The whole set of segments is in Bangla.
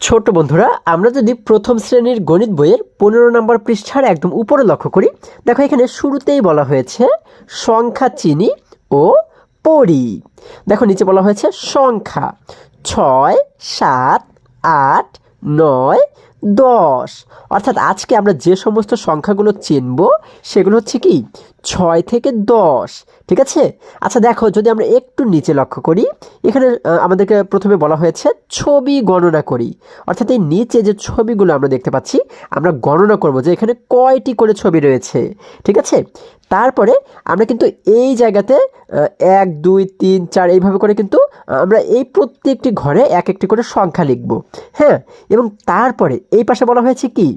ছোট বন্ধুরা, আমরা যদি প্রথম শ্রেণীর গণিত বইয়ের 15 নম্বর পৃষ্ঠার একদম উপরে লক্ষ্য করি, দেখো এখানে শুরুতেই বলা হয়েছে সংখ্যা চিনি ও পড়ি। দেখো নিচে বলা হয়েছে সংখ্যা 6, 7, 8, 9, 10। অর্থাৎ আজকে আমরা যে সমস্ত সংখ্যাগুলো চিনব সেগুলো হচ্ছে কি 6 থেকে 10। ঠিক আছে। আচ্ছা দেখো, যদি আমরা একটু নিচে লক্ষ্য করি, এখানে আমাদেরকে প্রথমে বলা হয়েছে ছবি গণনা করি। অর্থাৎ এই নিচে যে ছবিগুলো আমরা দেখতে পাচ্ছি, আমরা গণনা করব যে এখানে কয়টি করে ছবি রয়েছে। ঠিক আছে। তারপরে আমরা কিন্তু এই জায়গাতে 1, 2, 3, 4 এইভাবে করে কিন্তু আমরা এই প্রত্যেকটি ঘরে এক একটি করে সংখ্যা লিখব। হ্যাঁ, এবং তারপরে এই পাশে বলা হয়েছে কি,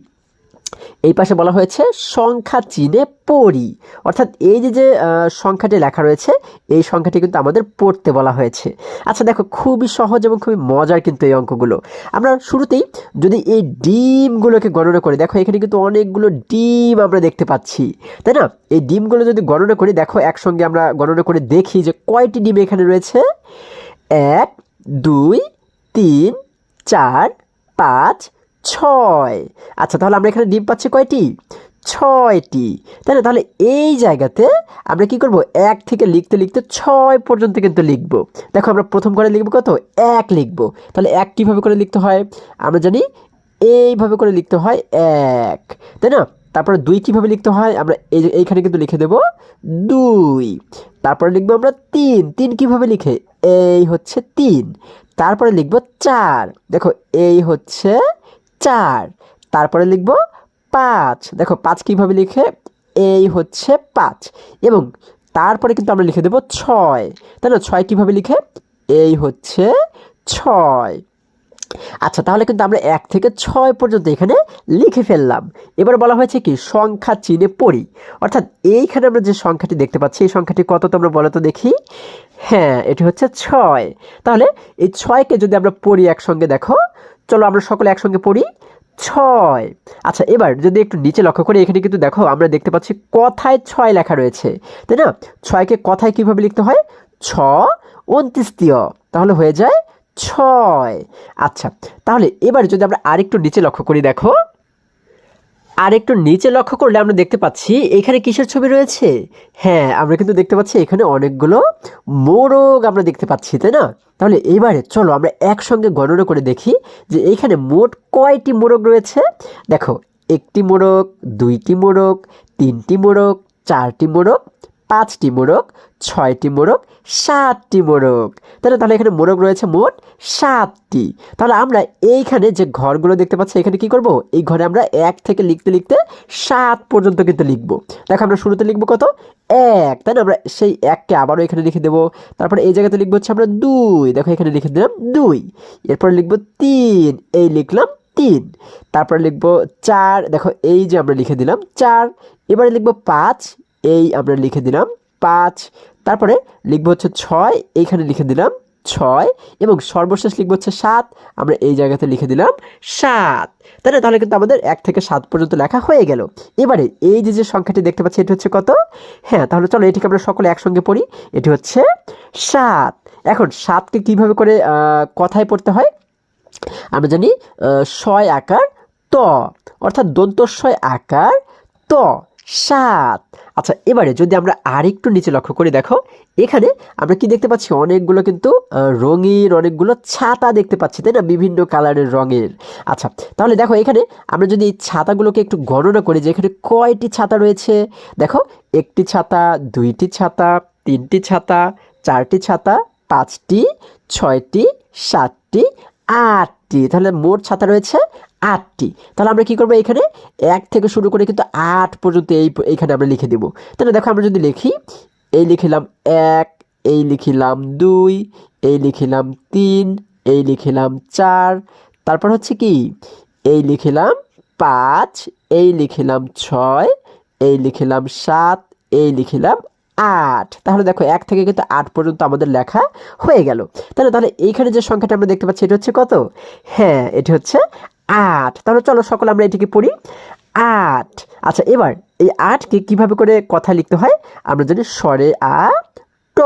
এই পাশে বলা হয়েছে সংখ্যা চিনে পড়ি। অর্থাৎ এই যে সংখ্যাটি লেখা রয়েছে, এই সংখ্যাটি কিন্তু আমাদের পড়তে বলা হয়েছে। আচ্ছা দেখো, খুবই সহজ এবং খুবই মজার কিন্তু এই অঙ্কগুলো। আমরা শুরুতেই যদি এই ডিমগুলোকে গণনা করি, দেখো এখানে কিন্তু অনেকগুলো ডিম আমরা দেখতে পাচ্ছি, তাই না? এই ডিমগুলো যদি গণনা করি, দেখো একসঙ্গে আমরা গণনা করে দেখি যে কয়টি ডিম এখানে রয়েছে। 1, 2, 3, 4, 5, 6। আচ্ছা তাহলে আমরা এখানে ডিম পাচ্ছি কয়টি? 6টি, তাই না? তাহলে এই জায়গাতে আমরা কি করব, 1 থেকে লিখতে লিখতে 6 পর্যন্ত কিন্তু লিখব। দেখো আমরা প্রথম করে লিখব কত? 1 লিখব। তাহলে 1 কীভাবে করে লিখতে হয় আমরা জানি, এইভাবে করে লিখতে হয় 1, তাই না? তারপরে 2 কীভাবে লিখতে হয় আমরা এইখানে কিন্তু লিখে দেব 2। তারপরে লিখবো আমরা 3, 3 কীভাবে লিখে, এই হচ্ছে 3। তারপরে লিখব 4, দেখো এই হচ্ছে 4। তারপরে লিখব 5, দেখো 5 কীভাবে লিখে, এই হচ্ছে 5। এবং তারপরে কিন্তু আমরা লিখে দেব 6, তাই না? 6 কীভাবে লিখে, এই হচ্ছে 6। আচ্ছা তাহলে কিন্তু আমরা 1 থেকে 6 পর্যন্ত এখানে লিখে ফেললাম। এবার বলা হয়েছে কি সংখ্যা চিনে পড়ি। অর্থাৎ এইখানে আমরা যে সংখ্যাটি দেখতে পাচ্ছি, এই সংখ্যাটি কত তোমরা বলো তো দেখি। হ্যাঁ, এটি হচ্ছে 6। তাহলে এই 6কে যদি আমরা পড়ি একসঙ্গে, দেখো চলো আমরা সকলে একসঙ্গে পড়ি 6। আচ্ছা এবার যদি একটু নিচে লক্ষ্য করি, এখানে কিন্তু দেখো আমরা দেখতে পাচ্ছি কথায় 6 লেখা রয়েছে, তাই না? 6কে কথায় কিভাবে লিখতে হয়, 6 29, তাহলে হয়ে যায় 6। আচ্ছা তাহলে এবার যদি আমরা আরেকটু নিচে লক্ষ্য করি, দেখো আরেকটু নিচে লক্ষ্য করলে আমরা দেখতে পাচ্ছি এখানে কিসের ছবি রয়েছে। হ্যাঁ, আমরা কিন্তু দেখতে পাচ্ছি এখানে অনেকগুলো মোরগ আমরা দেখতে পাচ্ছি, তাই না? তাহলে এবারে চলো আমরা একসঙ্গে গণনা করে দেখি যে এখানে মোট কয়টি মোরগ রয়েছে। দেখো 1টি মোরগ, 2টি মোরগ, 3টি মোরগ, 4টি মোরগ, 5টি মোরগ, 6টি মোরগ, 7টি মোরগ। তাহলে এখানে মোরগ রয়েছে মোট 7টি। তাহলে আমরা এইখানে যে ঘরগুলো দেখতে পাচ্ছি, এখানে কি করব, এই ঘরে আমরা 1 থেকে লিখতে লিখতে 7 পর্যন্ত কিন্তু লিখব। দেখো আমরা শুরুতে লিখব কত, 1, তাই না? আমরা সেই 1কে আবারও এখানে লিখে দেবো। তারপরে এই জায়গাতে লিখবো হচ্ছে আমরা 2, দেখো এখানে লিখে দিলাম 2। এরপরে লিখবো 3, এই লিখলাম 3। তারপরে লিখবো 4, দেখো এই যে আমরা লিখে দিলাম 4। এবারে লিখবো 5, এই আমরা লিখে দিলাম 5। তারপরে লিখবো হচ্ছে 6, এইখানে লিখে দিলাম 6। এবং সর্বশেষ লিখবো হচ্ছে 7, আমরা এই জায়গাতে লিখে দিলাম 7। তাই না? তাহলে কিন্তু আমাদের 1 থেকে 7 পর্যন্ত লেখা হয়ে গেল। এবারে এই যে সংখ্যাটি দেখতে পাচ্ছি, এটি হচ্ছে কত? হ্যাঁ, তাহলে চলো এটিকে আমরা সকলে একসঙ্গে পড়ি। এটি হচ্ছে 7। এখন 7কে কীভাবে করে কথায় পড়তে হয় আমরা জানি, শয় আকার ত, অর্থাৎ দন্তস্বয় আকার ত, 7। আচ্ছা এবারে যদি আমরা আরেকটু নিচে লক্ষ্য করি, দেখো এখানে আমরা কি দেখতে পাচ্ছি, অনেকগুলো কিন্তু রঙিন অনেকগুলো ছাতা দেখতে পাচ্ছি, তাই না? বিভিন্ন কালারের রঙের। আচ্ছা তাহলে দেখো এখানে আমরা যদি এই ছাতাগুলোকে একটু গণনা করি যে এখানে কয়টি ছাতা রয়েছে। দেখো 1টি ছাতা, 2টি ছাতা, 3টি ছাতা, 4টি ছাতা, 5টি, 6টি, 7টি, 8টি। তাহলে মোট ছাতা রয়েছে 8টি। তাহলে আমরা কি করবো, এখানে 1 থেকে শুরু করে কিন্তু 8 পর্যন্ত এইখানে আমরা লিখে দেবো। তাহলে দেখো আমরা যদি লিখি, এই লিখিলাম 1, এই লিখিলাম 2, এই লিখিলাম 3, এই লিখিলাম 4, তারপর হচ্ছে কি এই লিখিলাম 5, এই লিখিলাম 6, এই লিখিলাম 7, এই লিখিলাম 8। তাহলে দেখো 1 থেকে কিন্তু 8 পর্যন্ত আমাদের লেখা হয়ে গেল। তাহলে এইখানে যে সংখ্যাটা আমরা দেখতে পাচ্ছি, এটা হচ্ছে কত? হ্যাঁ, এটি হচ্ছে 8। তাহলে চলো সকলে আমরা এটিকে পড়ি 8। আচ্ছা এবার এই 8কে কিভাবে করে কথা লিখতে হয় আমরা জানি, স্বরে আ ট,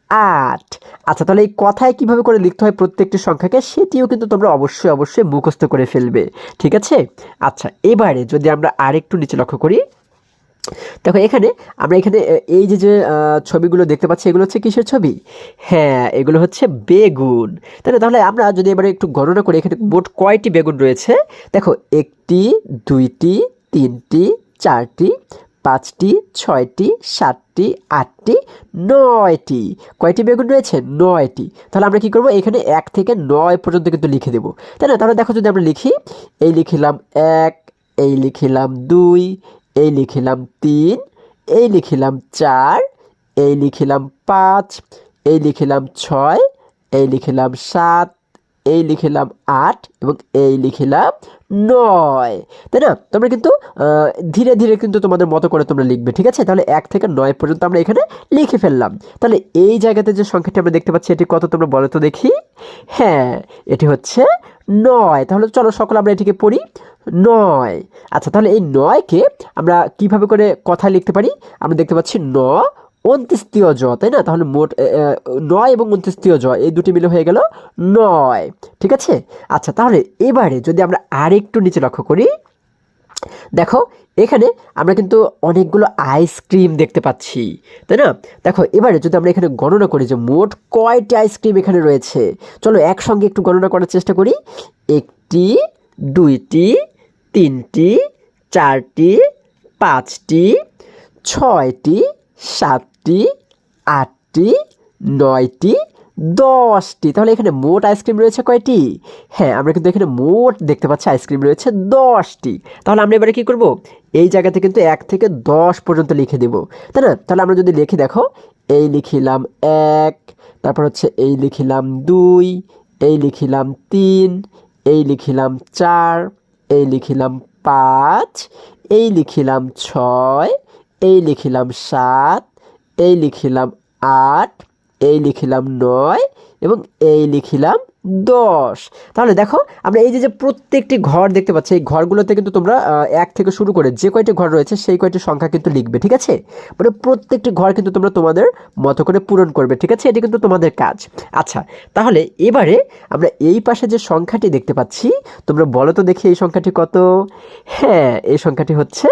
8। আচ্ছা, তাহলে এই কথায় কিভাবে করে লিখতে হয় প্রত্যেকটি সংখ্যাকে সেটিও কিন্তু তোমরা অবশ্যই মুখস্থ করে ফেলবে, ঠিক আছে? আচ্ছা, এবারে যদি আমরা আরেকটু নিচে লক্ষ্য করি, দেখো এখানে আমরা এখানে এই যে ছবিগুলো দেখতে পাচ্ছি এগুলো হচ্ছে কিসের ছবি? হ্যাঁ, এগুলো হচ্ছে বেগুন, তাই না? তাহলে আমরা যদি এবারে একটু গণনা করি এখানে মোট কয়টি বেগুন রয়েছে। দেখো 1টি 2টি 3টি 4টি 5টি 6টি 7টি 8টি 9টি। কয়টি বেগুন রয়েছে? 9টি। তাহলে আমরা কি করব, এখানে 1 থেকে 9 পর্যন্ত কিন্তু লিখে দেবো, তাই না? তাহলে দেখো যদি আমরা লিখি, এই লিখিলাম 1, এই লিখিলাম 2, এই লিখিলাম 3, এই লিখিলাম 4, এই লিখিলাম 5, এই লিখিলাম 6, এই লিখিলাম 7, এই লিখিলাম 8 এবং এই লিখিলাম 9, তাই না? তোমরা কিন্তু ধীরে ধীরে কিন্তু তোমাদের মতো করে তোমরা লিখবে, ঠিক আছে? তাহলে 1 থেকে 9 পর্যন্ত আমরা এখানে লিখে ফেললাম। তাহলে এই জায়গাতে যে সংখ্যাটি আমরা দেখতে পাচ্ছি এটি কত তোমরা বলো তো দেখি। হ্যাঁ, এটি হচ্ছে 9। তাহলে চলো সকলে আমরা এটিকে পড়ি, 9। আচ্ছা, তাহলে এই 9কে আমরা কিভাবে করে কথায় লিখতে পারি? আমরা দেখতে পাচ্ছি 9 অন্ত্যেষ্টিয় জ, তাই না? তাহলে মোট 9 এবং অন্ত্যেষ্টিয় জ এই দুটি মিলে হয়ে গেল 9, ঠিক আছে? আচ্ছা, তাহলে এবারে যদি আমরা আরেকটু নিচে লক্ষ্য করি, দেখো এখানে আমরা কিন্তু অনেকগুলো আইসক্রিম দেখতে পাচ্ছি, তাই না? দেখো এবারে যদি আমরা এখানে গণনা করি যে মোট কয়টি আইসক্রিম এখানে রয়েছে, চলো একসঙ্গে একটু গণনা করার চেষ্টা করি। 1টি 2টি 3টি 4টি 5টি 6টি 7টি 8টি 9টি 10টি। তাহলে এখানে মোট আইসক্রিম রয়েছে কয়টি? হ্যাঁ, আমরা কিন্তু এখানে মোট দেখতে পাচ্ছি আইসক্রিম রয়েছে 10টি। তাহলে আমরা এবারে কি করব, এই জায়গাতে কিন্তু 1 থেকে 10 পর্যন্ত লিখে দেব, তাই না? তাহলে আমরা যদি লিখি, দেখো এই লিখিলাম 1, তারপর হচ্ছে এই লিখিলাম 2, এই লিখিলাম 3, এই লিখিলাম 4, এই লিখিলাম 5, এই লিখিলাম 6, এই লিখিলাম 7, এই লিখিলাম 8, এই লিখিলাম 9 এবং এই লিখিলাম 10। তাহলে দেখো আমরা এই যে প্রত্যেকটি ঘর দেখতে পাচ্ছি এই ঘরগুলোতে কিন্তু তোমরা 1 থেকে শুরু করে যে কয়টি ঘর রয়েছে সেই কয়টি সংখ্যা কিন্তু লিখবে, ঠিক আছে? মানে প্রত্যেকটি ঘর কিন্তু তোমরা তোমাদের মতো করে পূরণ করবে, ঠিক আছে? এটি কিন্তু তোমাদের কাজ। আচ্ছা, তাহলে এবারে আমরা এই পাশে যে সংখ্যাটি দেখতে পাচ্ছি তোমরা বলো তো দেখি এই সংখ্যাটি কত? হ্যাঁ, এই সংখ্যাটি হচ্ছে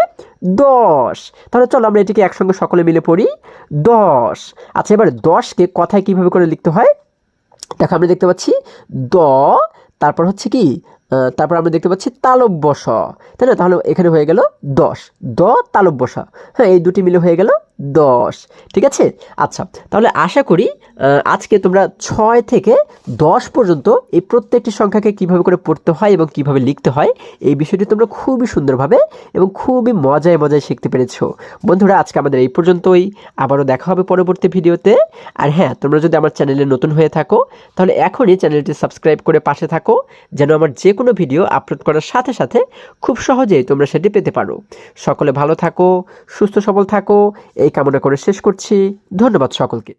10। তাহলে চলো আমরা এটিকে একসঙ্গে সকলে মিলে পড়ি, 10। আচ্ছা, এবার 10কে কথায় কিভাবে করে লিখতে হয়? দেখো আমরা দেখতে পাচ্ছি দ, তারপর হচ্ছে কি তারপর আমরা দেখতে পাচ্ছি তালব্য স, তাই না? তাহলে এখানে হয়ে গেল 10, দ তালব্য স। হ্যাঁ, এই দুটি মিলে হয়ে গেল 10, ঠিক আছে? আচ্ছা, তাহলে আশা করি আজকে তোমরা 6 থেকে 10 পর্যন্ত এই প্রত্যেকটি সংখ্যাকে কিভাবে করে পড়তে হয় এবং কিভাবে লিখতে হয় এই বিষয়টি তোমরা খুবই সুন্দরভাবে এবং খুবই মজায় শিখতে পেরেছো। বন্ধুরা, আজকে আমাদের এই পর্যন্তই, আবারও দেখা হবে পরবর্তী ভিডিওতে। আর হ্যাঁ, তোমরা যদি আমার চ্যানেলে নতুন হয়ে থাকো তাহলে এখনই চ্যানেলটি সাবস্ক্রাইব করে পাশে থাকো, যেন আমার যে কোনো ভিডিও আপলোড করার সাথে সাথে খুব সহজেই তোমরা সেটি পেতে পারো। সকলে ভালো থাকো, সুস্থ সবল থাকো, এই কামনা করে শেষ করছি। ধন্যবাদ সকলকে।